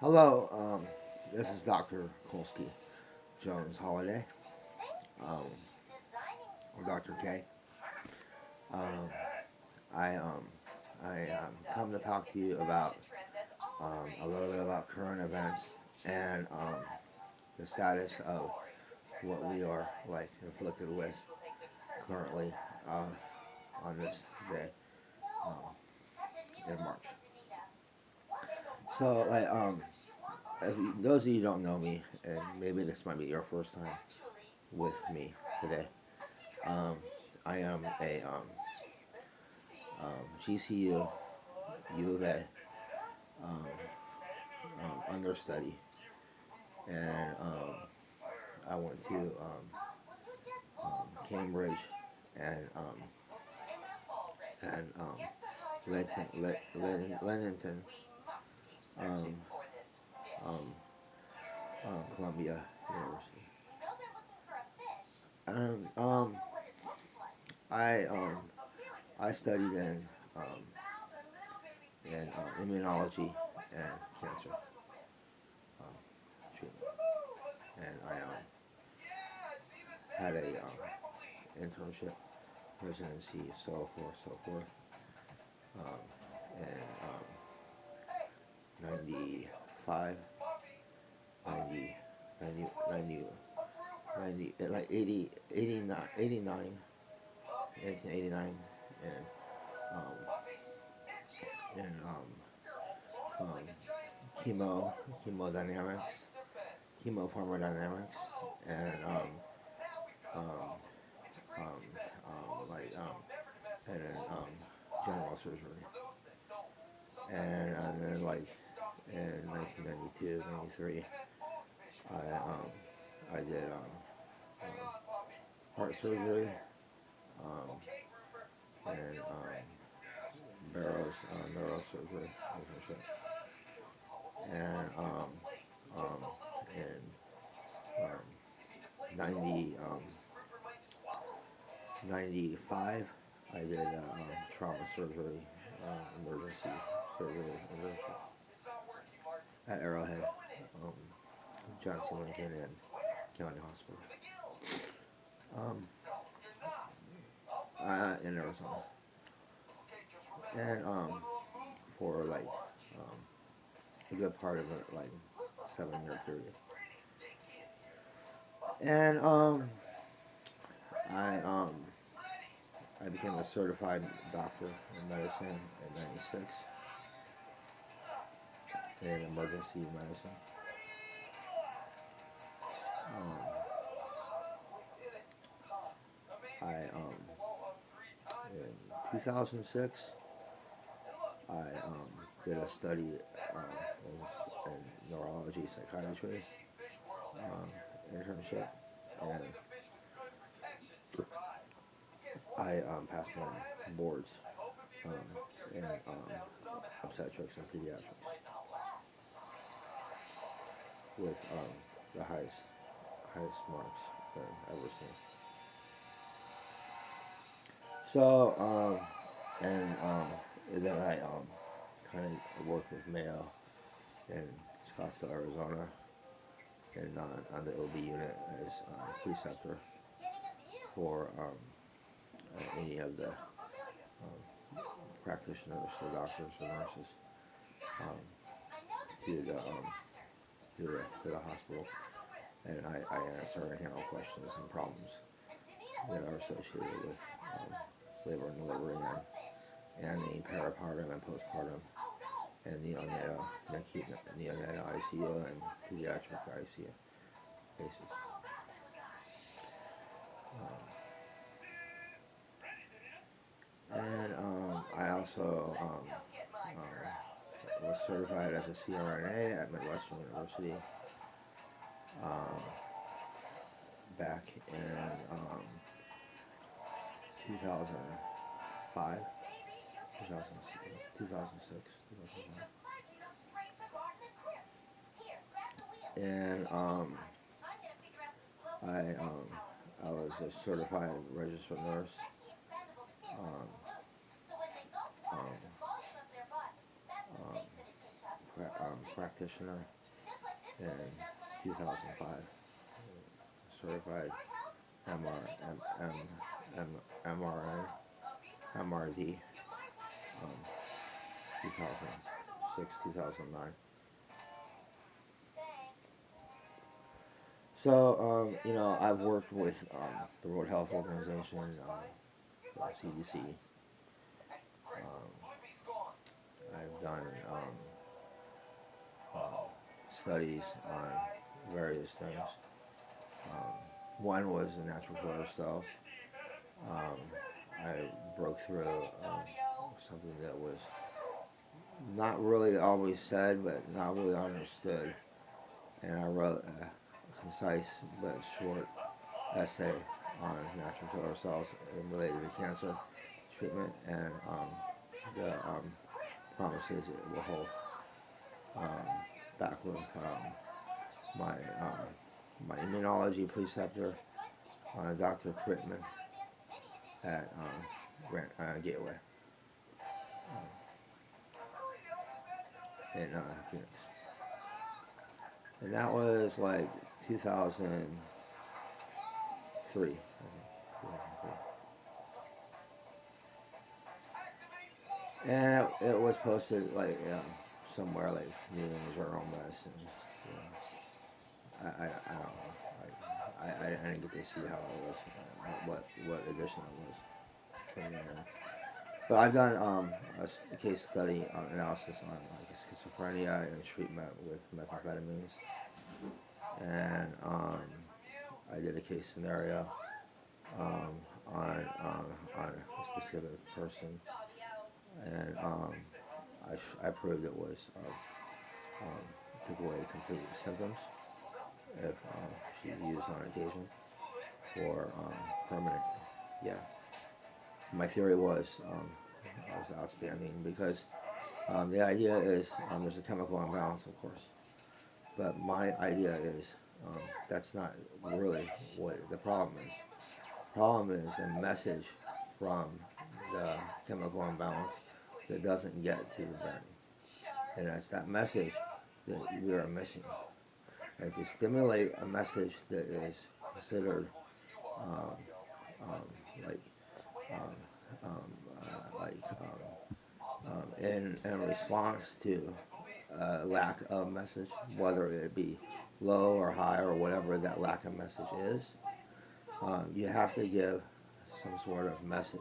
Hello, this is Dr. Kolski-Jones Holliday, um, or Dr. K. Um, I come to talk to you about a little bit about current events and the status of what we are afflicted with currently uh, on this day um, in March. So, those of you who don't know me, and maybe this might be your first time with me today. Um, I am a GCU U of A um, understudy, and I went to Cambridge and Leamington, um, um, Columbia University. Um, um, I I studied um, in immunology and cancer um, treatment, and I had a internship, residency, so forth, in 95, 90, 90, 90, 90, like 80, 89, 89, 1989, and um, and um, chemo, chemodynamics, chemopharmacodynamics, and um, um, and then general surgery. And then in 1992, 93, I did heart surgery um, and Barrow's neurosurgery internship. And in um, 90, 95, I did trauma surgery, emergency surgery internship at Arrowhead, um, Johnson Lincoln and County Hospital, um, in Arizona, and for a good part of it, 7 year period. And I I became a certified doctor in medicine in '96 in emergency medicine. I In 2006 I did a study in neurology psychiatry internship, and I passed my boards um, in obstetrics and pediatrics with the highest marks that I've ever seen. So and then I kind of worked with Mayo in Scottsdale, Arizona, and on the OB unit as preceptor for any of the practitioners or doctors or nurses um, to the hospital, and I answer and handle questions and problems that are associated with labor and delivery and the peripartum and postpartum and neonatal ICU and pediatric ICU cases. And I also was certified as a CRNA at Midwestern University back in 2005, 2006, 2005. And I was a certified registered nurse um, um, practitioner in 2005, certified MR, MRN, MRD, 2006, 2009. So, I've worked with the World Health Organization, the CDC. I've done studies on various things. Um, One was the natural killer cells. Um, I broke through something that was not really always said, but not really understood. And I wrote a concise but short essay on natural killer cells related to cancer treatment and the promises it will hold. Um, Back with my my immunology preceptor, Dr. Crittman at Gateway in Phoenix, and that was like 2003. I think, 2003. And it was posted like somewhere like New England Journal of Medicine. I don't know. I didn't get to see how it was, what edition it was from there. But I've done a case study analysis on like schizophrenia and treatment with methamphetamines, and I did a case scenario um, on a specific person, and I proved it was took away complete symptoms if she used on occasion for permanent. Yeah, my theory was outstanding because the idea is there's a chemical imbalance, of course, but my idea is that's not really what the problem is. The problem is a message from the chemical imbalance that doesn't get to the brain, and that's that message that we are missing. And if you stimulate a message that is considered um, um, like um, in response to lack of message, whether it be low or high or whatever that lack of message is, you have to give some sort of message.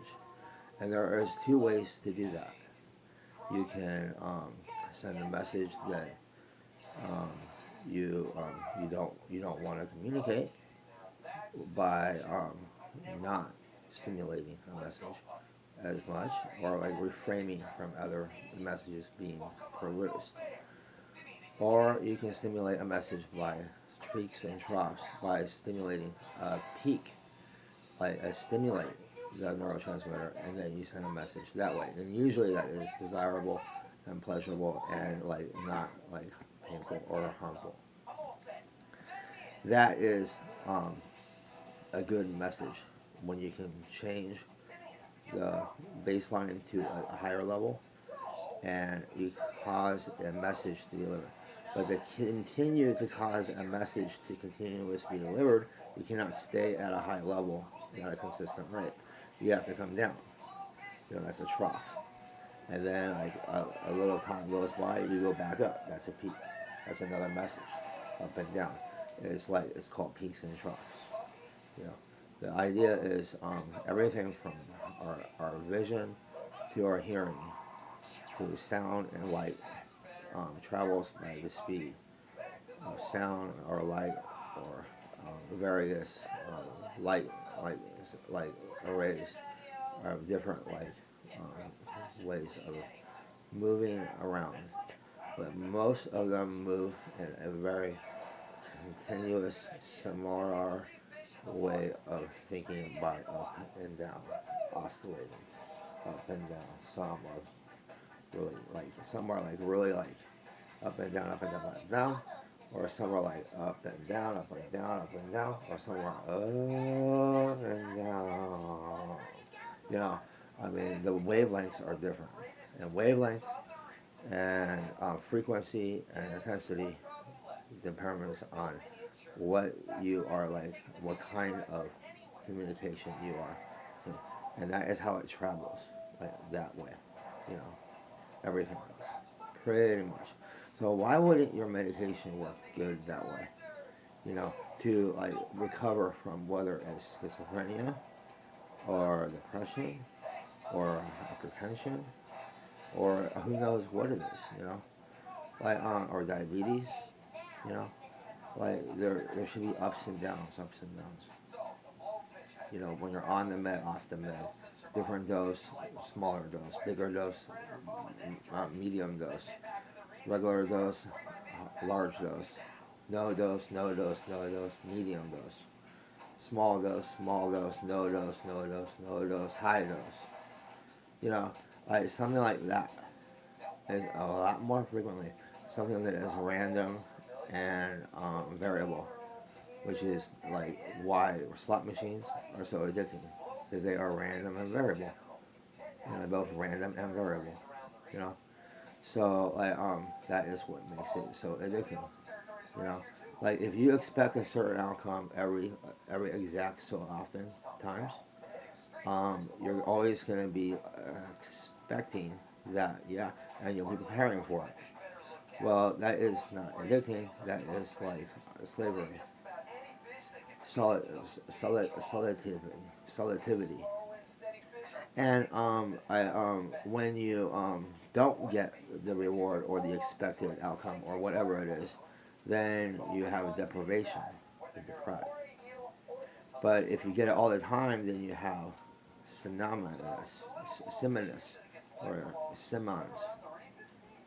And there is two ways to do that. You can send a message that um, you don't want to communicate by not stimulating a message as much, or like refraining from other messages being produced. Or you can stimulate a message by tweaks and troughs, by stimulating a peak, like stimulate the neurotransmitter, and then you send a message that way. And usually that is desirable and pleasurable and like not like painful or harmful. That is a good message when you can change the baseline to a higher level and you cause a message to be delivered. But to continue to cause a message to continuously be delivered, you cannot stay at a high level at a consistent rate. You have to come down. That's a trough. And then like a little time goes by, you go back up. That's a peak. That's another message, up and down. It's called peaks and troughs. You know, the idea is everything from our vision to our hearing to sound and light travels by the speed of sound or light or various light like like arrays of different ways of moving around, but most of them move in a very continuous, similar way of thinking by up and down, oscillating up and down. Some are like really like up and down, up and down, up and down, or some are like up and down, up and down, up and down, or some are up and down. You know, I mean the wavelengths are different, and wavelengths and frequency and intensity determines on what you are like, what kind of communication you are. Okay. And that is how it travels, like that way. You know, everything goes. Pretty much. So why wouldn't your medication work good that way? You know, to like recover from whether it's schizophrenia or depression or hypertension or who knows what it is, you know, like or diabetes, you know, like there should be ups and downs. You know, when you're on the med, off the med, different dose, smaller dose, bigger dose, medium dose, regular dose, large dose, no dose, no dose, no dose, medium dose, small dose, no dose, no dose, no dose, high dose. You know, like something like that is a lot more frequently something that is random and variable, which is like why slot machines are so addicting because they are random and variable. You know, they're both random and variable. You know, so like that is what makes it so addicting. You know, like if you expect a certain outcome every exact so often times, you're always going to be expecting that, yeah, and you'll be preparing for it. Well, that is not addicting. That is like slavery, solid, solitivity. And when you don't get the reward or the expected outcome or whatever it is, then you have deprivation. You're deprived. But if you get it all the time, then you have synonymous, simimus, or simons,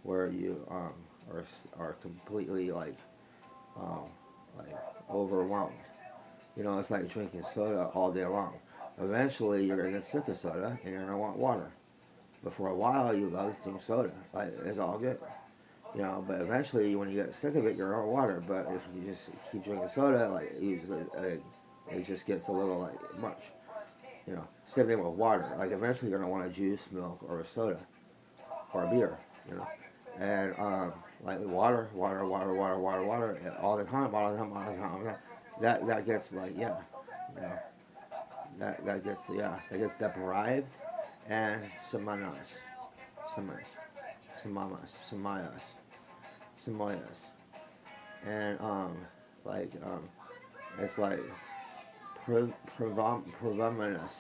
where you are completely um, like overwhelmed. You know, it's like drinking soda all day long. Eventually, you're gonna get sick of soda and you're gonna want water. But for a while, you love to drink soda. Like it's all good, you know. But eventually, when you get sick of it, you're on water. But if you just keep drinking soda, like it just gets a little like much. You know, same thing with water. Like eventually, you're gonna want a juice, milk, or a soda or a beer. You know, and like water, all the time, all the time, all the time. All the time. That gets like yeah, you know, that gets yeah, that gets deprived and semanas, semanas, semamas, semayas, semoyas, and it's like prevamenus, prevamenayas.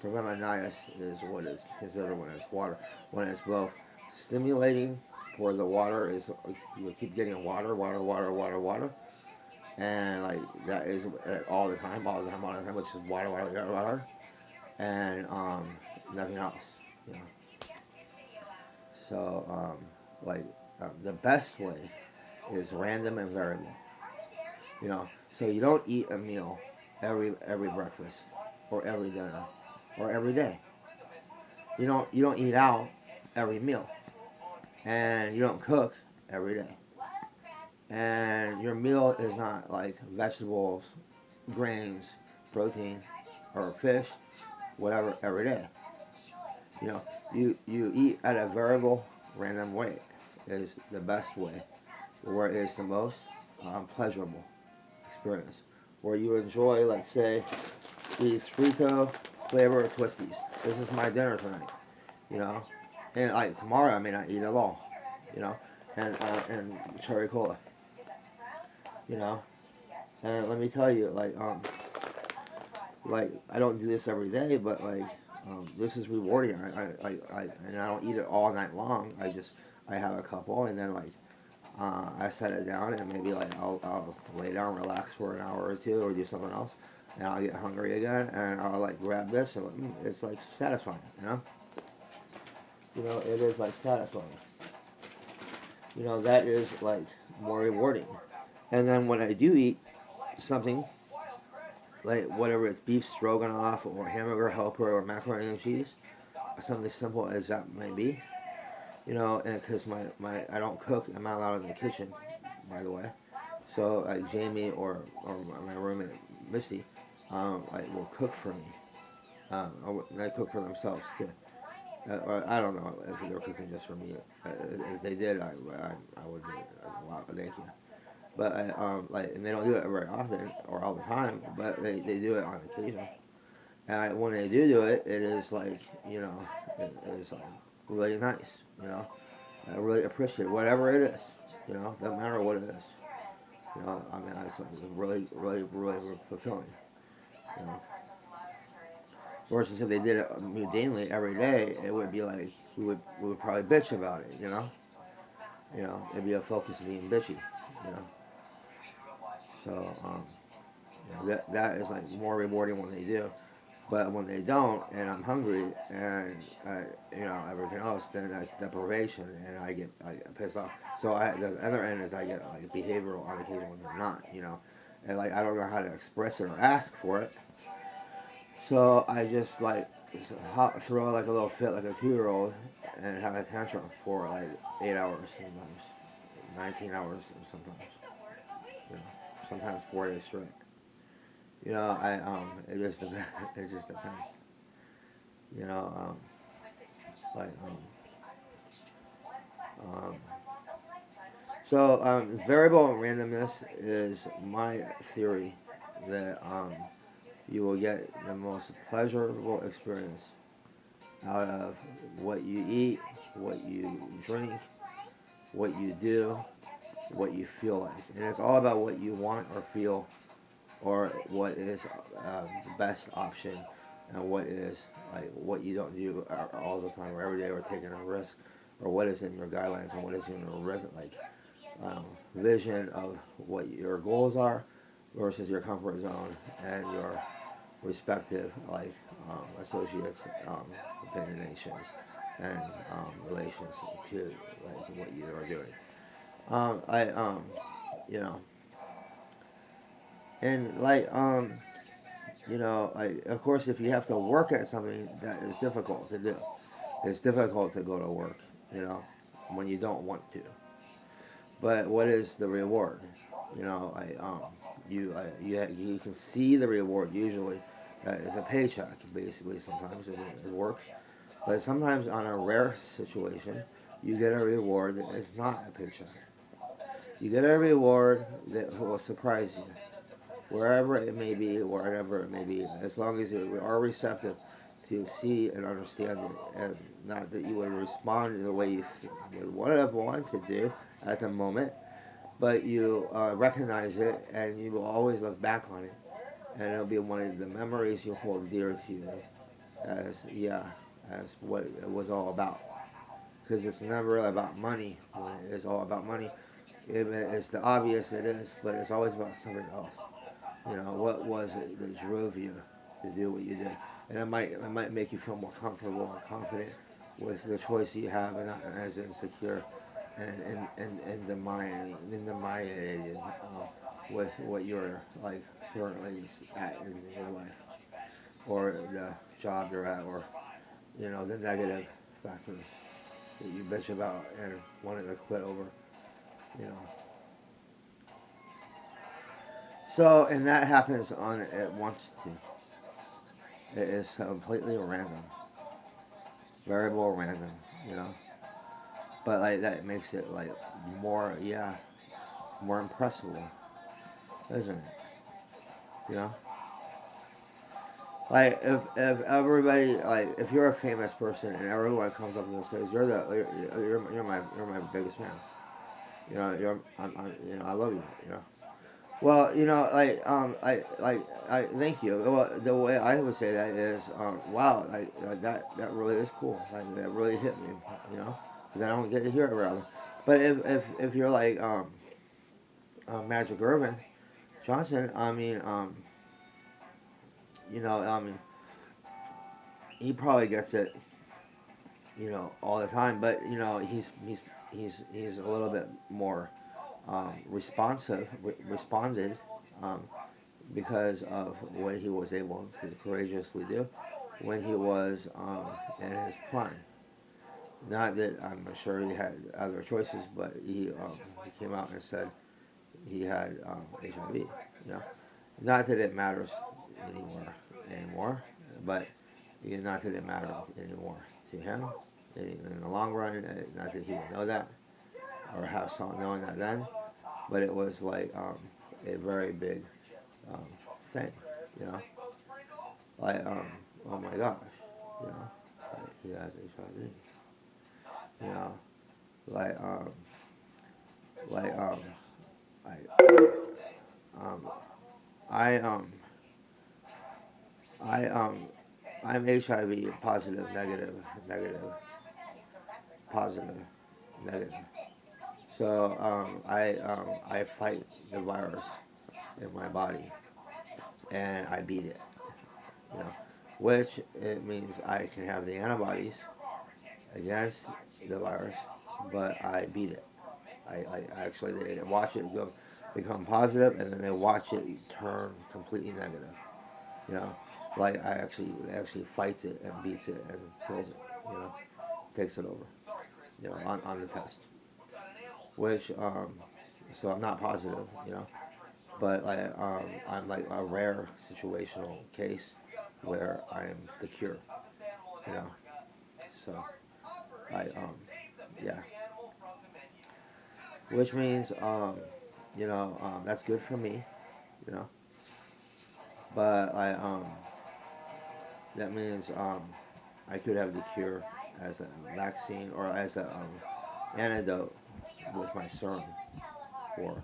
Prevamenayas is what is considered when it's water, when it's both stimulating, where the water is, you keep getting water, and like that is all the time, which is water, and nothing else. You know, so like the best way is random and variable. You know, so you don't eat a meal every breakfast or every dinner or every day. You don't eat out every meal, and you don't cook every day. And your meal is not like vegetables, grains, protein, or fish, whatever every day. You know, you eat at a variable, random way is the best way, where it is the most pleasurable experience, where you enjoy, let's say, these frito flavor twisties. This is my dinner tonight, you know, and like tomorrow I may not eat at all, you know, and cherry cola, you know, and let me tell you, like I don't do this every day, but like this is rewarding. And I don't eat it all night long. I have a couple, and then like I set it down, and maybe like I'll lay down, relax for an hour or two, or do something else, and I'll get hungry again, and I'll like grab this, and like, it's like satisfying, you know. You know, it is like satisfying. You know, that is like more rewarding. And then when I do eat something like whatever it's beef stroganoff or hamburger helper or macaroni and cheese, something simple as that may be, you know, and because my I don't cook, I'm not allowed in the kitchen, by the way. So Jamie or my roommate Misty, like will cook for me, They cook for themselves too. Or I don't know if they're cooking just for me. If they did, I would be wow, thank you. But and they don't do it very often or all the time, but they do it on occasion. And when they do it, it is like it is like really nice. I really appreciate whatever it is. Doesn't matter what it is. I mean, it's really, really, really fulfilling. You know, versus if they did it daily every day, it would be like we would probably bitch about it. It'd be a focus of being bitchy. You know, so that is like more rewarding when they do. But when they don't, and I'm hungry, and everything else, then that's deprivation, and I get pissed off. So the other end is I get like behavioral on occasion when they're not. And like I don't know how to express it or ask for it, so I just like throw like a little fit like a 2-year-old and have a tantrum for like 8 hours sometimes, 19 hours sometimes. You know, sometimes 4 days straight. It just depends. It just depends. You know, like um, variable randomness is my theory that you will get the most pleasurable experience out of what you eat, what you drink, what you do, what you feel like. And it's all about what you want or feel, or what is the best option, and what is like what you don't do all the time or every day, or taking a risk, or what is in your guidelines and what is in your vision of what your goals are versus your comfort zone and your respective associates, opinionations, and relations to like what you are doing. I you know and like of course if you have to work at something that is difficult to do, it's difficult to go to work, you know, when you don't want to. But what is the reward? You can see the reward usually as a paycheck, basically. Sometimes it is work, but sometimes on a rare situation, you get a reward that is not a paycheck. You get a reward that will surprise you, wherever it may be, wherever it may be, as long as you are receptive to see and understand it, and not that you would respond in the way you would have wanted to do at the moment, but you recognize it, and you will always look back on it, and it'll be one of the memories you hold dear to you, as as what it was all about. Because it's never about money. When it is all about money, it's the obvious it is, but it's always about something else. What was it that drove you to do what you did? And it might make you feel more comfortable and confident with the choice you have, and not as insecure and the mind with what you're like currently at in your life, or the job you're at, or the negative factors that you bitch about and wanting to quit over. You know. So, and that happens on it wants to. It is completely random, variable random. You know, but like that makes it like more, more impressive, isn't it? You know, like if everybody, like if you're a famous person and everyone comes up and says you're my biggest fan. I love you. Well, I thank you. Well, the way I would say that is, wow, that really is cool. Like that really hit me, because I don't get to hear it rather. But if you're like Magic Irvin Johnson, I mean, I mean, he probably gets it, all the time. But he's a little bit more responded, um, because of what he was able to courageously do when he was in his prime. Not that I'm sure he had other choices, but he came out and said he had HIV. You know, not that it matters anymore, but not that it mattered anymore to him. In the long run, not that he would know that or have some knowing that then, but it was like a very big um, thing, you know, like oh my gosh, you know, like he has HIV, you know, like like I um I I I'm HIV positive, negative, negative, positive, negative. So I fight the virus in my body and I beat it, you know, which it means I can have the antibodies against the virus, but I beat it. I actually they watch it go become positive and then they watch it turn completely negative. You know, like I actually it actually fights it and beats it and kills it. You know, takes it over. You know, on the test, which so I'm not positive. You know, but like I'm like a rare situational case where I'm the cure. You know, so I yeah, which means that's good for me. You know, but that means I could have the cure as a vaccine or as a antidote with my serum for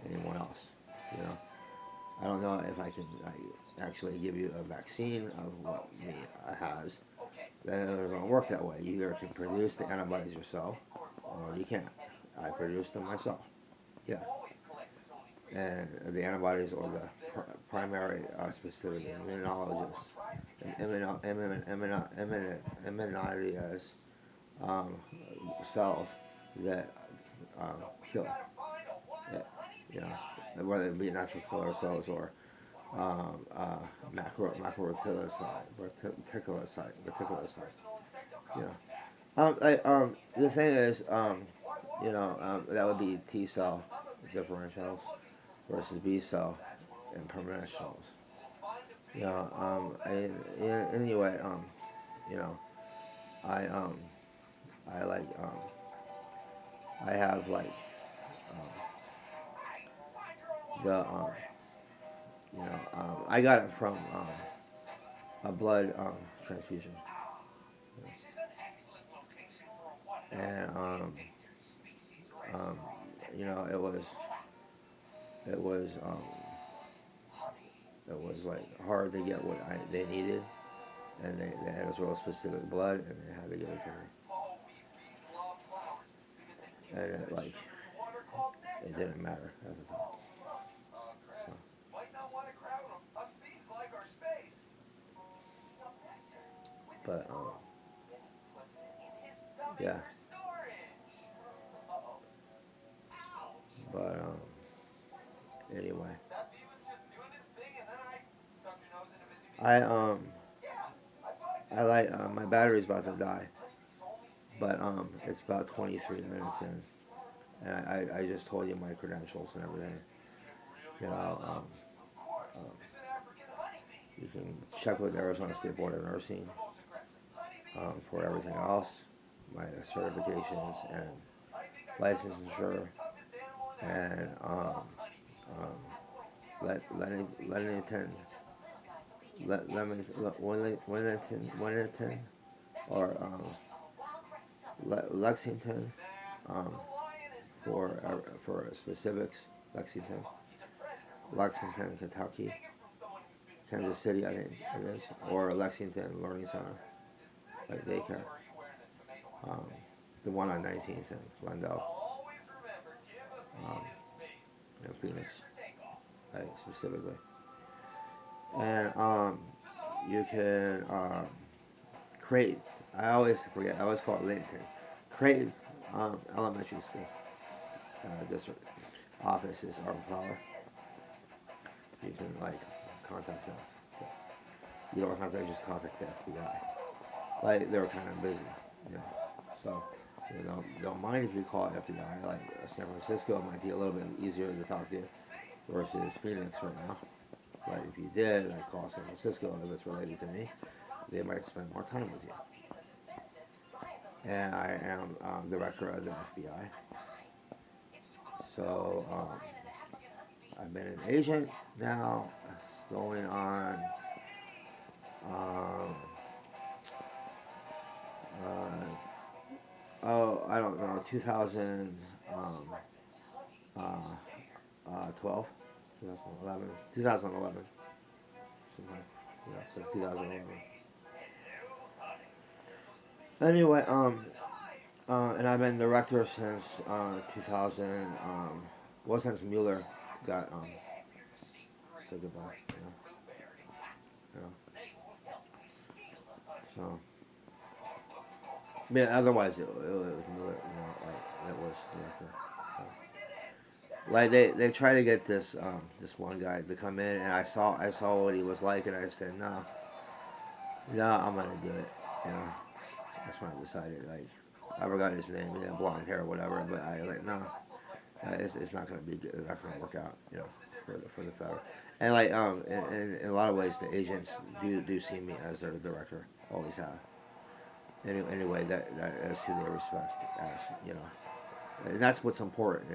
anyone else. You know, I don't know if I can actually give you a vaccine of what me has. Then it doesn't work that way. You either can produce the antibodies yourself, or you can't. I produce them myself. Yeah, and the antibodies or the primary specific immunologists, immunizers um, cells that kill it. You know, whether it be natural killer cells or reticulocyte. You know, the thing is, that would be T cell differentials versus B cell and permanentials. You know, anyway, you know, I I like I have like um, the I got it from a blood transfusion, and um, it was it was like hard to get what they needed, and they had this real specific blood, and they had to give it to me, and it didn't matter at the time. So, but yeah, but anyway, I I like my battery's about to die, but it's about 23 minutes in, and I just told you my credentials and everything. You know, um, you can check with Arizona State Board of Nursing for everything else, my certifications and licensure, and um, Lenington, Wellington, or Lexington um, for specifics. Lexington, Kentucky, Kansas City, I think it is, or Lexington Learning Center, like daycare. Um, the one on 19th in Glendale, um, in Phoenix, like specifically. And you can create. I always forget. I always call it LinkedIn. Create elementary school district offices are flower. You can like contact them. You don't have to just contact the FBI. Like they're kind of busy, you know. So don't mind if you call it FBI. Like San Francisco might be a little bit easier to talk to versus Phoenix right now. But if you did, I'd call San Francisco if it's related to me. they might spend more time with you. And I am director of the FBI. So I've been an agent now. It's going on. Um, I don't know, 2012, 2011, 2011, sometime. Yeah, since 2011. Anyway, and I've been director since 2000. Well, since Mueller got said goodbye. You know. So, I mean, otherwise it was Mueller. Like it was director. So. Like they try to get this one guy to come in, and I saw what he was like, and I said no, no, I'm gonna do it. You know, that's when I decided. Like I forgot his name. He had blonde hair or whatever, but I like no, it's not gonna be good. It's not gonna work out. You know, for the federal. And like in a lot of ways, the agents do see me as their director. Always have. Anyway, that's who they respect as and that's what's important.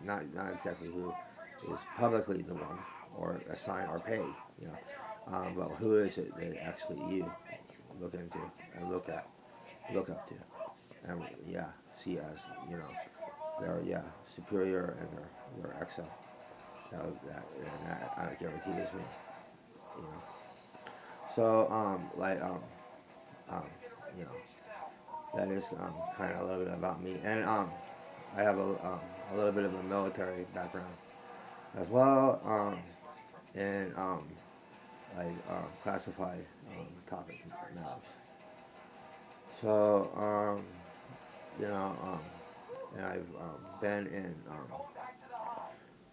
Not exactly who is publicly the one or assigned or paid, you know, but who is it that actually you look into and look up to, and see as their superior and their excel. That I guarantee is me, you know. So um, you know that is kind of a little bit about me, and I have a little bit of a military background as well, and like classified topic matters. So and I've been in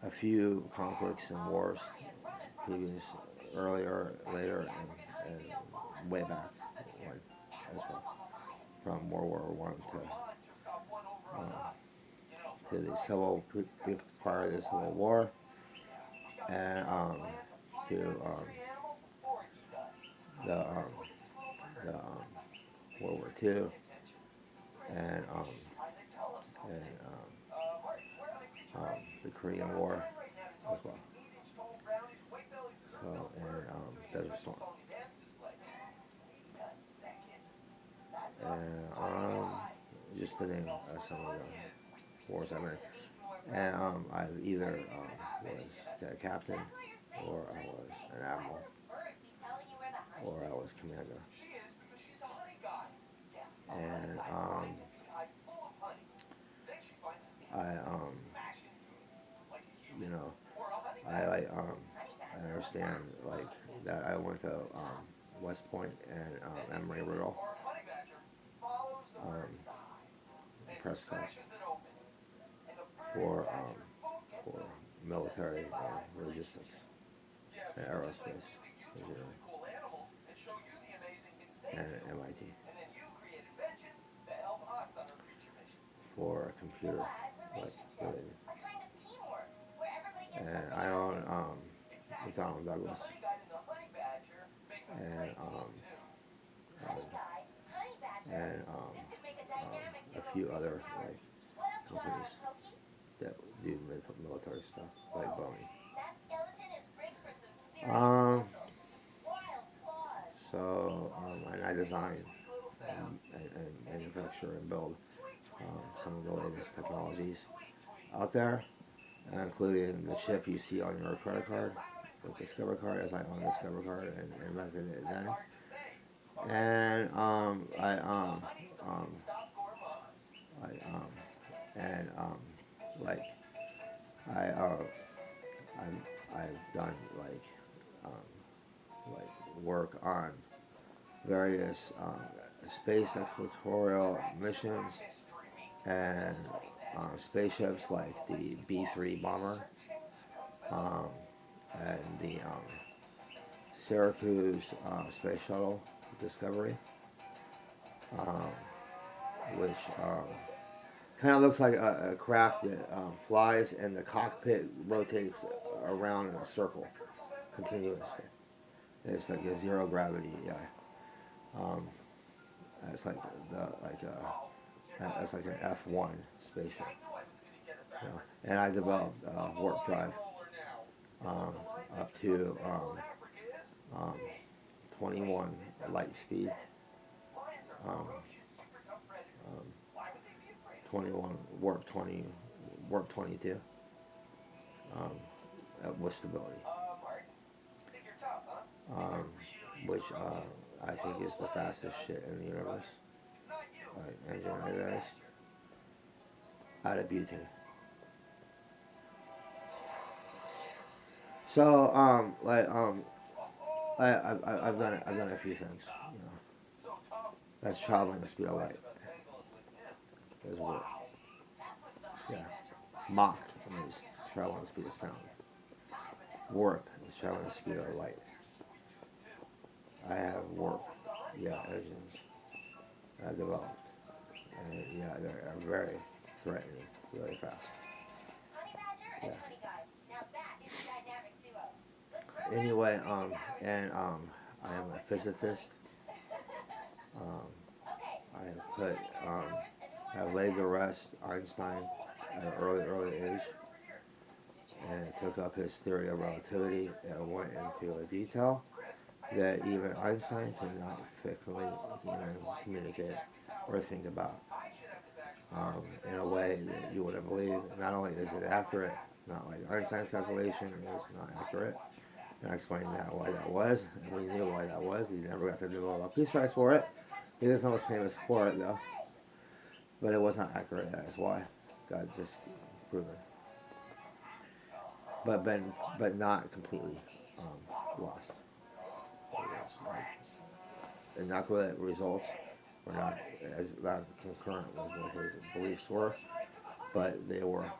a few conflicts and wars, previous, earlier, later, and way back when as well, from World War One to the prior to the Civil War, and to the the World War Two, and and the Korean War as well. So and Desert Storm, and just to name some of the wars I'm in. And I've either was a captain, or I was an admiral, or I was commander. And I you know I like I understand like that I went to West Point and Emory Riddle um, Prescott for military logistics and aerospace engineering and at MIT for computer like related. And I own McDonnell Douglas and um, and a few other like companies that do military stuff like Boeing. Um, and I design and manufacture and build some of the latest technologies out there, including the chip you see on your credit card, the Discover card, as I own the Discover card and invented it then. And um, I and like I I've done work on various space exploratorial missions and spaceships like the B-3 bomber um, and the Syracuse space shuttle Discovery, um, which kind of looks like a craft that flies and the cockpit rotates around in a circle continuously. It's like a zero gravity Um, it's like it's like an F1 spaceship. You know? And I developed warp drive um, up to um, 21 light speed, um, um, 21 warp 22 um, with stability, um, which I think is the fastest shit in the universe. Engine like this out of butane. So I've done a few things. You know, that's traveling the speed of light. Is warp. Yeah. Mach is traveling the speed of sound. Warp is traveling the speed of light. I have warp, yeah, engines I've developed, and yeah, they're very threatening, really fast. Yeah. Anyway, and I am a physicist. Um, I have put, I laid to rest Einstein at an early age, and took up his theory of relativity and went into a detail that even Einstein could not effectively, communicate or think about in a way that you wouldn't believe. Not only is it accurate, not like Einstein's calculation is not accurate, and I explained that why that was, and we knew why that was. He never got to develop a Peace Prize for it. He was most famous for it though, but it was not accurate. That's why God just proven, but not completely lost. Inoculate results were not concurrent with what his beliefs were, but they were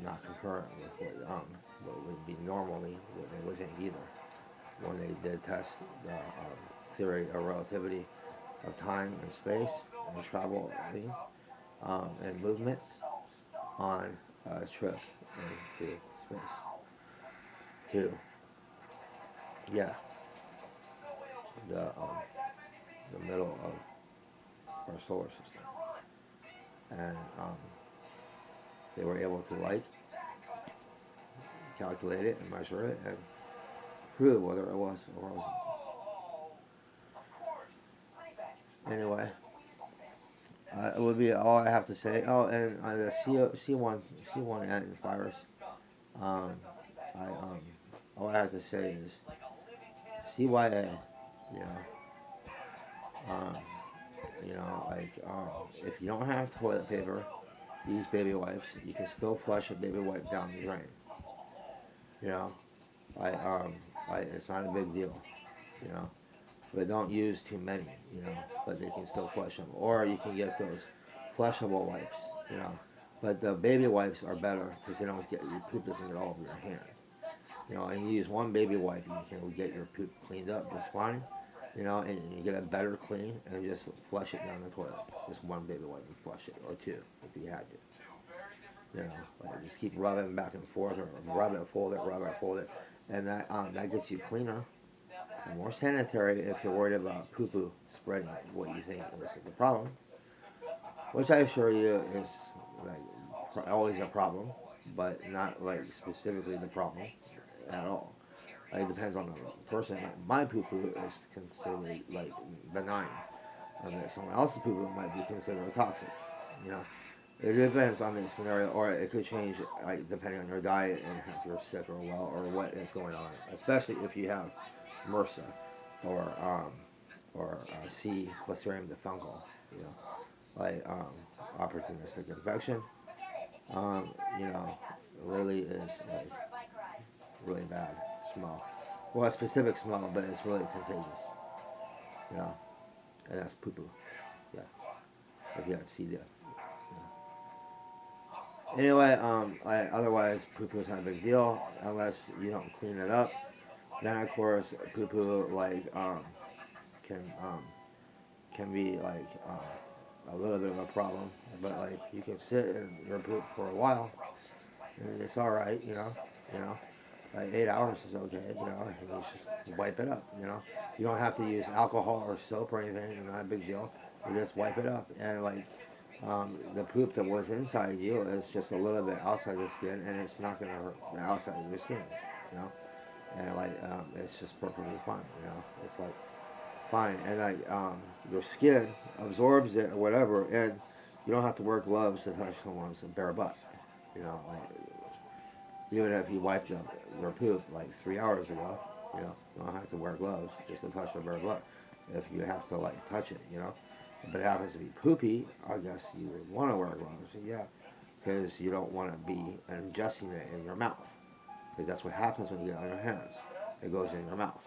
not concurrent with what would be normally what they would think either. When they did test the theory of relativity of time and space and travel and movement on a trip into space to, yeah, the middle of our solar system, and they were able to calculate it and measure it and prove whether it was or wasn't. Anyway, it would be all I have to say. Oh, and the C1N virus. Um, I all I have to say is CYA. You know, um, if you don't have toilet paper, use baby wipes. You can still flush a baby wipe down the drain. You know, I it's not a big deal. You know, but don't use too many. You know, but they can still flush them. Or you can get those flushable wipes. You know, but the baby wipes are better because they don't get your poop doesn't get all over your hand. You know, and you use one baby wipe, you can get your poop cleaned up just fine. You know, and you get a better clean, and just flush it down the toilet. Just one baby wipe and flush it, or two if you had to. You know, like just keep rubbing back and forth, or rub it, fold it, and that gets you cleaner and more sanitary if you're worried about poo poo spreading what you think is the problem, which I assure you is like always a problem, but not like specifically the problem at all. It depends on the person. Like my poo poo is considered like benign, and that someone else's poo poo might be considered toxic. You know, it depends on the scenario, or it could change like depending on your diet and if you're sick or well or what is going on. Especially if you have MRSA or C. Clostridium difficile. You know, like opportunistic infection. You know, really is like really bad smell. Well, a specific smell, but it's really contagious. You know, and that's poo poo. Yeah, if you had C. diff. Anyway, otherwise poo poo is not a big deal unless you don't clean it up. Then of course poo poo can can be a little bit of a problem, but like you can sit in your poop for a while and it's all right, you know. like 8 hours is okay, you know, and you just wipe it up, you know. You don't have to use alcohol or soap or anything, not a big deal. You just wipe it up, and like the poop that was inside you is just a little bit outside the skin, and it's not gonna hurt the outside of your skin, you know. And like it's just perfectly fine, you know. It's like fine, and like your skin absorbs it or whatever, and you don't have to wear gloves to touch someone's bare butt, you know. Like even if you wiped up their poop like 3 hours ago, you know, you don't have to wear gloves just to touch their bare butt. If you have to like touch it, you know, but it happens to be poopy, I guess you would want to wear gloves, yeah, because you don't want to be ingesting it in your mouth, because that's what happens when you get it on your hands. It goes in your mouth,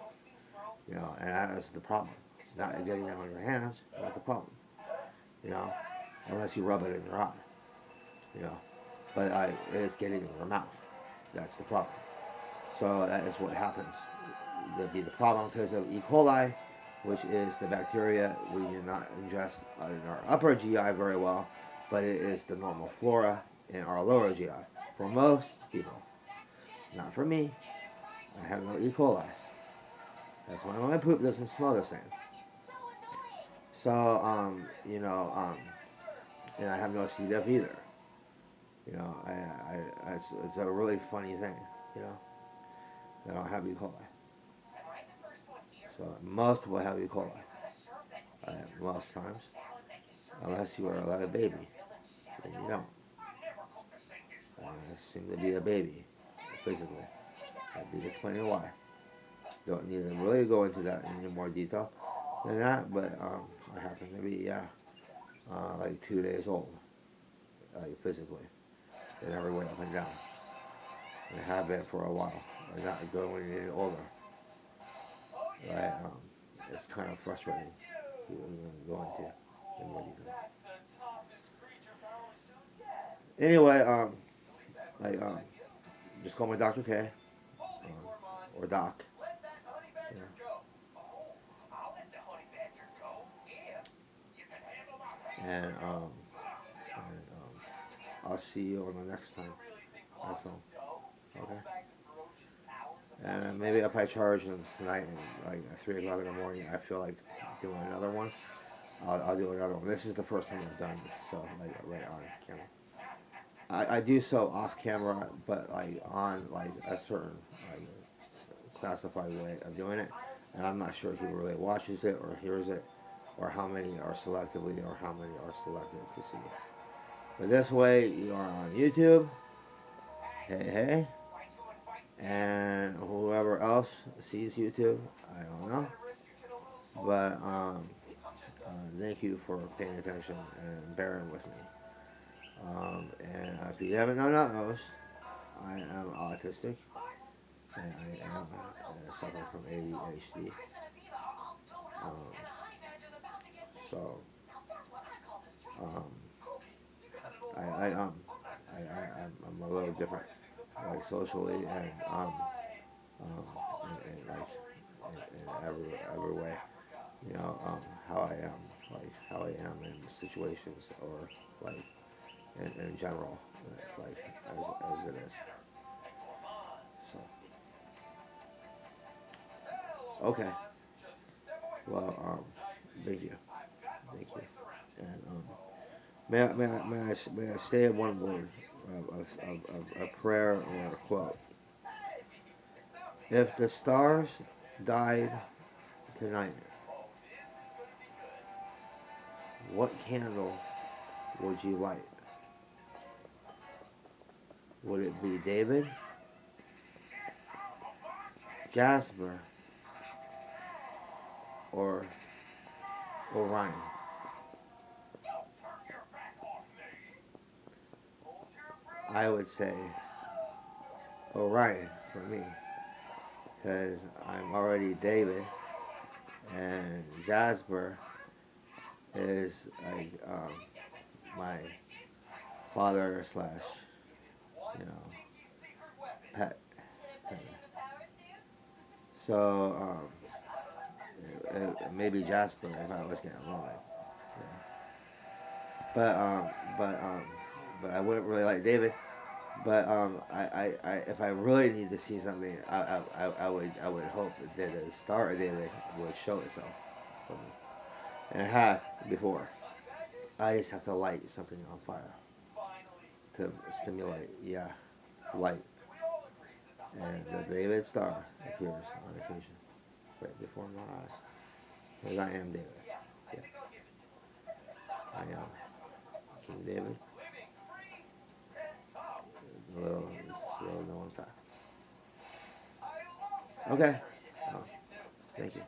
you know, and that is the problem. Not getting it on your hands, not the problem, you know, unless you rub it in your eye, you know, but it's getting in your mouth. That's the problem. So that is what happens. There'll be the problem because of E. coli, which is the bacteria we do not ingest in our upper GI very well, but it is the normal flora in our lower GI for most people. Not for me. I have no E. coli. That's why my poop doesn't smell the same. So, and I have no C. diff either. You know, it's a really funny thing. You know, I don't have E. coli. So most people have E. coli. Most times, unless you are like a baby, then you don't. I seem to be a baby, physically. I'll be explaining why. Don't need to really go into that in any more detail than that, but I happen to be, yeah, like 2 days old, like physically, in every way up and down. And I have been for a while. I'm not going any older. But, it's kind of frustrating to go into in more detail. Anyway, like, just call me Dr. K, or Doc. You And, I'll see you on the next time I film. Okay? And maybe if I charge them tonight and like at 3 o'clock in the morning, I feel like doing another one. I'll do another one. This is the first time I've done it, so like right on camera. I do so off camera, but like on like a certain like classified way of doing it, and I'm not sure who really watches it or hears it, or how many are selectively or how many are selected to see it. But this way, you are on YouTube. Hey, hey. And whoever else sees YouTube, I don't know. But thank you for paying attention and bearing with me. And if you haven't known those, I am autistic and I am suffering from ADHD. Um, so um, I'm a little different, like socially and um, like in every way. You know, how I am, like how I am in situations or like in general, like as it is. So okay, well, thank you, thank you, and may I say one word of a prayer or a quote? If the stars died tonight, what candle would you light? Would it be David, Jasper, or Orion? I would say Orion for me, because I'm already David, and Jasper is like my father slash, you know, pet. So maybe Jasper if I was getting lonely. Yeah. But but I wouldn't really like David But if I really need to see something, I would hope that the star daily would show itself for me, and it has before. I just have to light something on fire to stimulate, yeah, light, and the David star appears on occasion right before my eyes. Because I am David. Yeah, I am King David, the little known fact. Okay, well, thank you.